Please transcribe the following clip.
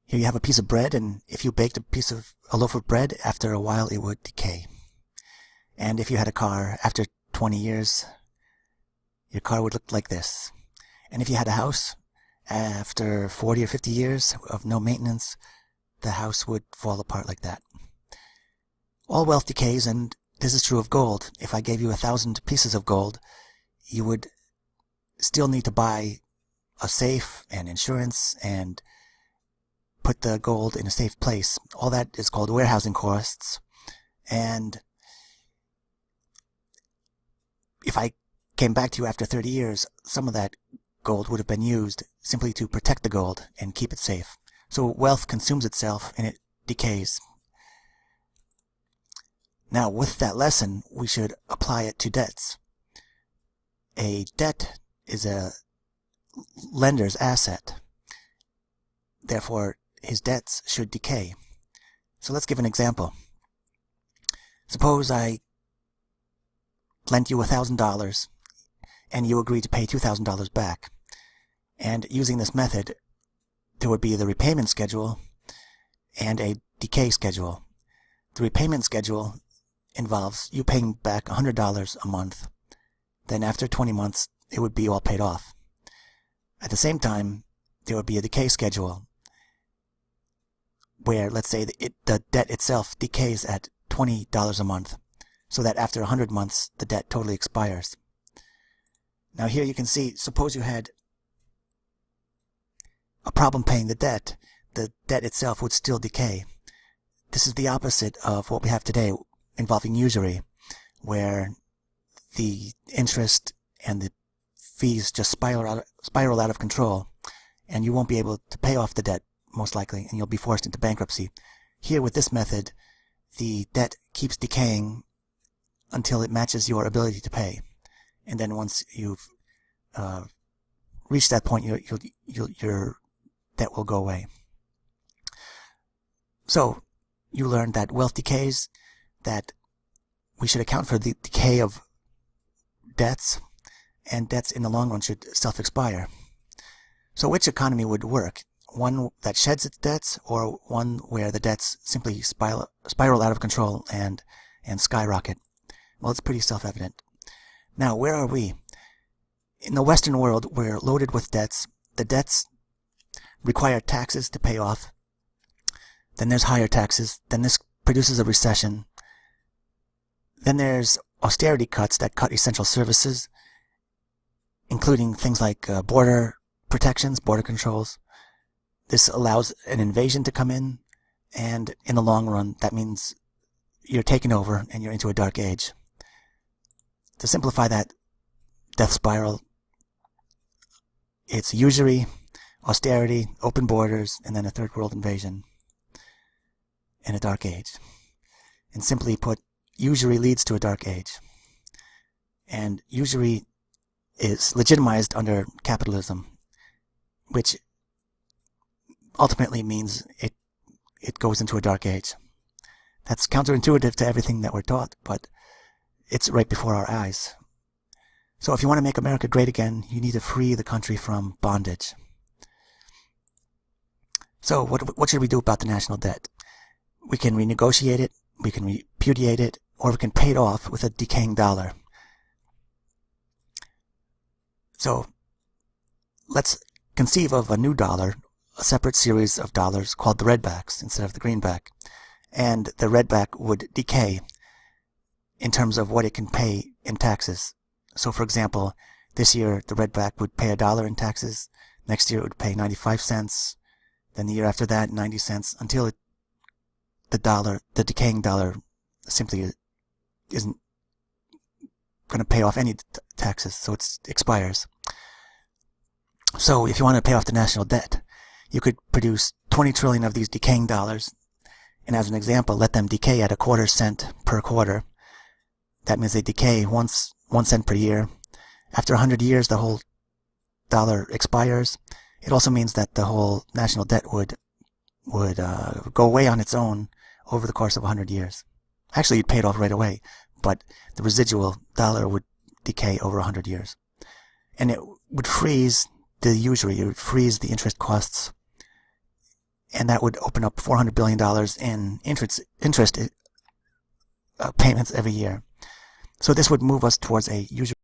Here you have a piece of bread, and if you baked a loaf of bread, after a while it would decay. And if you had a car, after 20 years, your car would look like this. And if you had a house, after 40 or 50 years of no maintenance, the house would fall apart like that. All wealth decays, and this is true of gold. If I gave you 1,000 pieces of gold, you would still need to buy a safe and insurance and put the gold in a safe place. All that is called warehousing costs. And if I came back to you after 30 years, some of that gold would have been used simply to protect the gold and keep it safe. So wealth consumes itself and it decays. Now, with that lesson, we should apply it to debts. A debt is a lender's asset. Therefore, his debts should decay. So let's give an example. Suppose I lent you $1,000 and you agree to pay $2,000 back. And using this method, there would be the repayment schedule and a decay schedule. The repayment schedule involves you paying back $100 a month. Then after 20 months, it would be all paid off. At the same time, there would be a decay schedule where, let's say, the debt itself decays at $20 a month, so that after 100 months, the debt totally expires. Now here you can see, suppose you had a problem paying the debt itself would still decay. This is the opposite of what we have today involving usury, where the interest and the fees just spiral out of control, and you won't be able to pay off the debt, most likely, and you'll be forced into bankruptcy. Here, with this method, the debt keeps decaying until it matches your ability to pay. And then once you've reached that point, your debt will go away. So, you learned that wealth decays, that we should account for the decay of debts, and debts in the long run should self-expire. So which economy would work? One that sheds its debts, or one where the debts simply spiral out of control and skyrocket? Well, it's pretty self-evident. Now, where are we? In the Western world, we're loaded with debts. The debts require taxes to pay off. Then there's higher taxes. Then this produces a recession. Then there's austerity cuts that cut essential services, including things like border protections, border controls. This allows an invasion to come in, and in the long run, that means you're taken over and you're into a dark age. To simplify that death spiral, it's usury, austerity, open borders, and then a third world invasion, and a dark age. And simply put, usury leads to a dark age. And usury is legitimized under capitalism, which ultimately means it goes into a dark age. That's counterintuitive to everything that we're taught, but it's right before our eyes. So if you want to make America great again, you need to free the country from bondage. So what should we do about the national debt? We can renegotiate it, we can repudiate it, or we can pay it off with a decaying dollar. So let's conceive of a new dollar, a separate series of dollars called the redbacks instead of the greenback. And the redback would decay in terms of what it can pay in taxes. So for example, this year the redback would pay $1 in taxes, next year it would pay 95 cents, then the year after that 90 cents, until the decaying dollar simply isn't going to pay off any taxes, so it expires. So if you want to pay off the national debt, you could produce 20 trillion of these decaying dollars, and as an example, let them decay at 1/4 cent per quarter. That means they decay 1 cent per year. After 100 years, the whole dollar expires. It also means that the whole national debt would go away on its own over the course of 100 years. Actually, you'd pay it off right away, but the residual dollar would decay over 100 years. And it would freeze the usury, it would freeze the interest costs, and that would open up $400 billion in interest payments every year. So this would move us towards a user